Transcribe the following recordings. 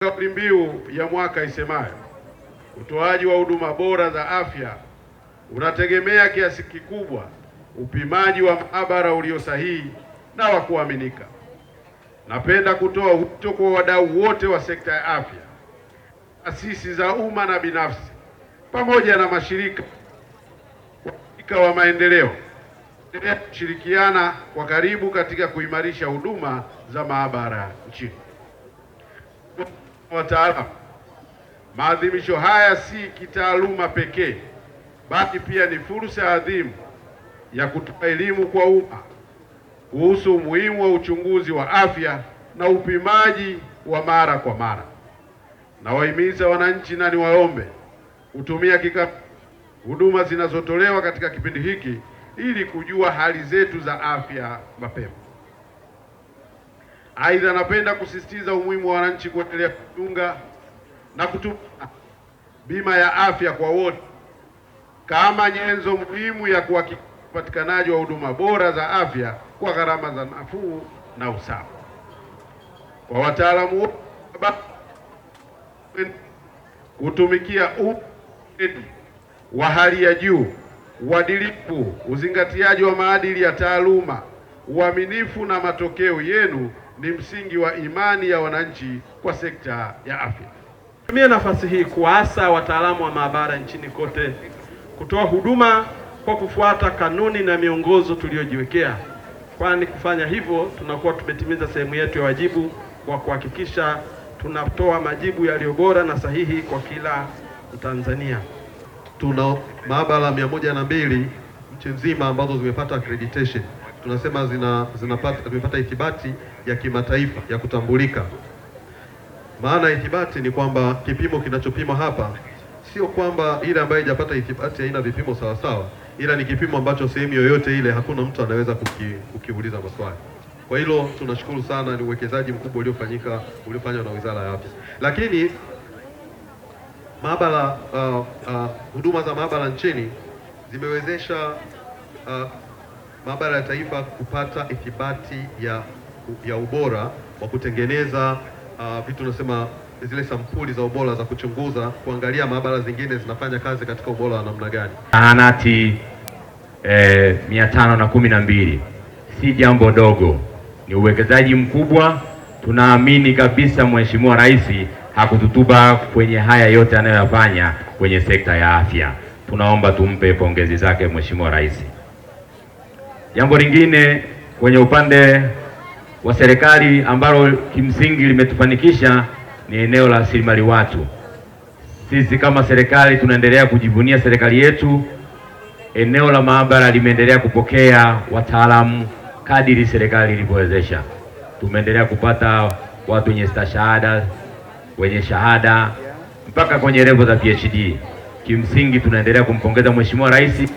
Kauli mbiu ya mwaka isemayo utoaji wa huduma bora za afya unategemea kiasi kikubwa upimaji wa maabara ulio sahihi na wa kuaminika. Napenda kutoa wito kwa wadau wote wa sekta ya afya, taasisi za umma na binafsi, pamoja na mashirika wa maendeleo kushirikiana kwa karibu katika kuimarisha huduma za maabara nchini. Wataalamu, maadhimisho haya si kitaaluma pekee, bali pia ni fursa adhimu ya kutoa elimu kwa umma kuhusu umuhimu wa uchunguzi wa afya na upimaji wa mara kwa mara. Nawahimiza wananchi na niwaombe kutumia kikamilifu huduma zinazotolewa katika kipindi hiki ili kujua hali zetu za afya mapema. Aidha, napenda kusisitiza umuhimu wa wananchi kuendelea kujiunga na kutumia bima ya afya kwa wote kama nyenzo muhimu ya kuhakikisha upatikanaji wa huduma bora za afya kwa gharama za nafuu na usawa. Kwa wataalamu wote kutumikia wa hali ya juu, uadilifu, uzingatiaji wa maadili ya taaluma, uaminifu na matokeo yenu ni msingi wa imani ya wananchi kwa sekta ya afya. Tumia nafasi hii kuwaasa wataalamu wa maabara nchini kote kutoa huduma kwa kufuata kanuni na miongozo tuliyojiwekea, kwani kufanya hivyo tunakuwa tumetimiza sehemu yetu ya wajibu wa kuhakikisha tunatoa majibu yaliyo bora na sahihi kwa kila Mtanzania. Tuna maabara 102 nchi nzima ambazo zimepata accreditation. Tunasema zimepata ithibati ya kimataifa ya kutambulika. Maana ithibati ni kwamba kipimo kinachopima hapa sio kwamba ile ambayo haijapata ithibati haina vipimo sawa sawa, ila ni kipimo ambacho sehemu yoyote ile hakuna mtu anaweza kukiuliza maswali. Kwa hilo tunashukuru sana, ni uwekezaji mkubwa uliofanywa na Wizara ya Afya. Lakini maabara huduma za maabara nchini zimewezesha maabara ya taifa kupata ithibati ya ubora wa kutengeneza vitu tunasema zile sampuli za ubora za kuchunguza, kuangalia maabara zingine zinafanya kazi katika ubora wa namna gani. Zahanati 512 si jambo dogo, ni uwekezaji mkubwa. Tunaamini kabisa Mheshimiwa Rais hakututupa kwenye haya yote anayoyafanya kwenye sekta ya afya. Tunaomba tumpe pongezi zake Mheshimiwa Rais. Jambo lingine kwenye upande wa serikali ambalo kimsingi limetufanikisha ni eneo la rasilimali watu. Sisi kama serikali tunaendelea kujivunia serikali yetu. Eneo la maabara limeendelea kupokea wataalamu kadiri serikali ilivyowezesha. Tumeendelea kupata watu wenye stashahada, wenye shahada mpaka kwenye level za PhD. Kimsingi tunaendelea kumpongeza Mheshimiwa Rais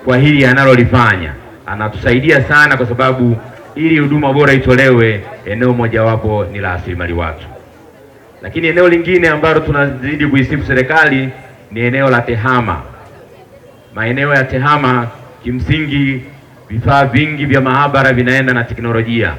kwa hili analolifanya. Anatusaidia sana kwa sababu ili huduma bora itolewe, eneo mojawapo ni la rasilimali watu. Lakini eneo lingine ambalo tunazidi kuisifu serikali ni eneo la TEHAMA. Maeneo ya TEHAMA kimsingi vifaa vingi vya maabara vinaenda na teknolojia.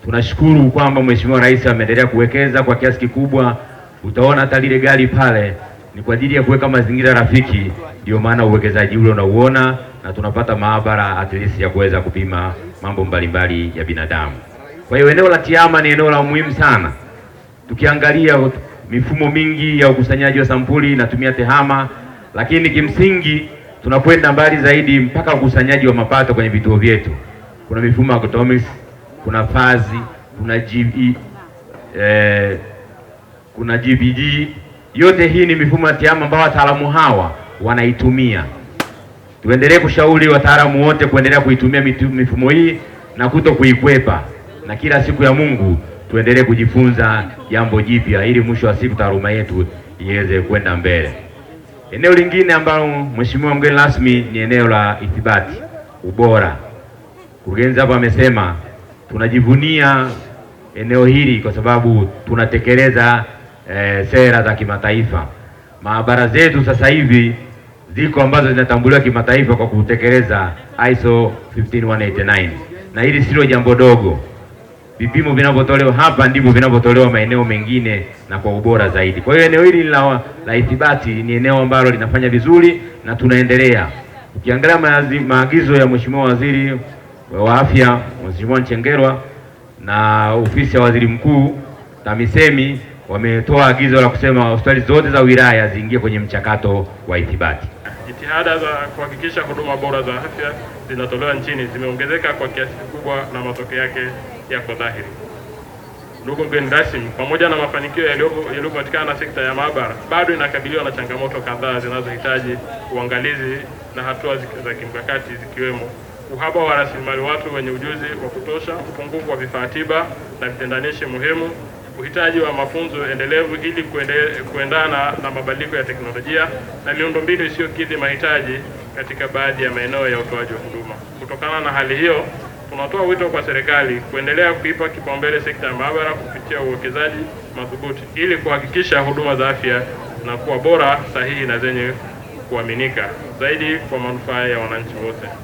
Tunashukuru kwamba Mheshimiwa Rais ameendelea kuwekeza kwa kiasi kikubwa. Utaona hata lile gari pale ni kwa ajili ya kuweka mazingira rafiki, ndio maana uwekezaji ule unauona na tunapata maabara at least ya kuweza kupima mambo mbalimbali ya binadamu. Kwa hiyo eneo la TEHAMA ni eneo la muhimu sana. Tukiangalia mifumo mingi ya ukusanyaji wa sampuli inatumia TEHAMA, lakini kimsingi tunakwenda mbali zaidi mpaka ukusanyaji wa mapato kwenye vituo vyetu. Kuna mifumo ya Cotomics, kuna fazi, kuna GPG. Yote hii ni mifumo ya TEHAMA ambayo wataalamu hawa wanaitumia. Tuendelee kushauri wataalamu wote kuendelea kuitumia mifumo hii na kuto kuikwepa, na kila siku ya Mungu tuendelee kujifunza jambo jipya ili mwisho wa siku taaluma yetu iweze kwenda mbele. Eneo lingine ambalo Mheshimiwa mgeni rasmi ni eneo la ithibati, ubora. Mkurugenzi hapa amesema tunajivunia eneo hili kwa sababu tunatekeleza sera za kimataifa. Maabara zetu sasa hivi ziko ambazo zinatambuliwa kimataifa kwa kutekeleza ISO 15189, na hili sio jambo dogo. vipimo vinavyotolewa hapa ndivyo vinavyotolewa maeneo mengine na kwa ubora zaidi. Kwa hiyo eneo hili la ithibati ni eneo ambalo linafanya vizuri na tunaendelea. Ukiangalia maagizo ya Mheshimiwa Waziri wa Afya, Mheshimiwa Nchengerwa, na ofisi ya Waziri Mkuu, TAMISEMI wametoa agizo la kusema hospitali zote za wilaya ziingie kwenye mchakato wa ithibati. Jitihada za kuhakikisha huduma bora za afya zinatolewa nchini zimeongezeka kwa kiasi kikubwa na matokeo yake yako dhahiri. Ndugu mgeni rasmi, pamoja na mafanikio yaliyopatikana na sekta ya maabara, bado inakabiliwa na changamoto kadhaa zinazohitaji uangalizi na hatua za kimkakati, zikiwemo uhaba wa rasilimali watu wenye ujuzi wa kutosha, upungufu wa vifaa tiba na vitendanishi muhimu, uhitaji wa mafunzo endelevu ili kuendana na mabadiliko ya teknolojia na miundombinu isiyokidhi mahitaji katika baadhi ya maeneo ya utoaji wa huduma. Kutokana na hali hiyo, tunatoa wito kwa serikali kuendelea kuipa kipaumbele sekta ya maabara kupitia uwekezaji madhubuti ili kuhakikisha huduma za afya zinakuwa bora, sahihi na zenye kuaminika zaidi kwa manufaa ya wananchi wote.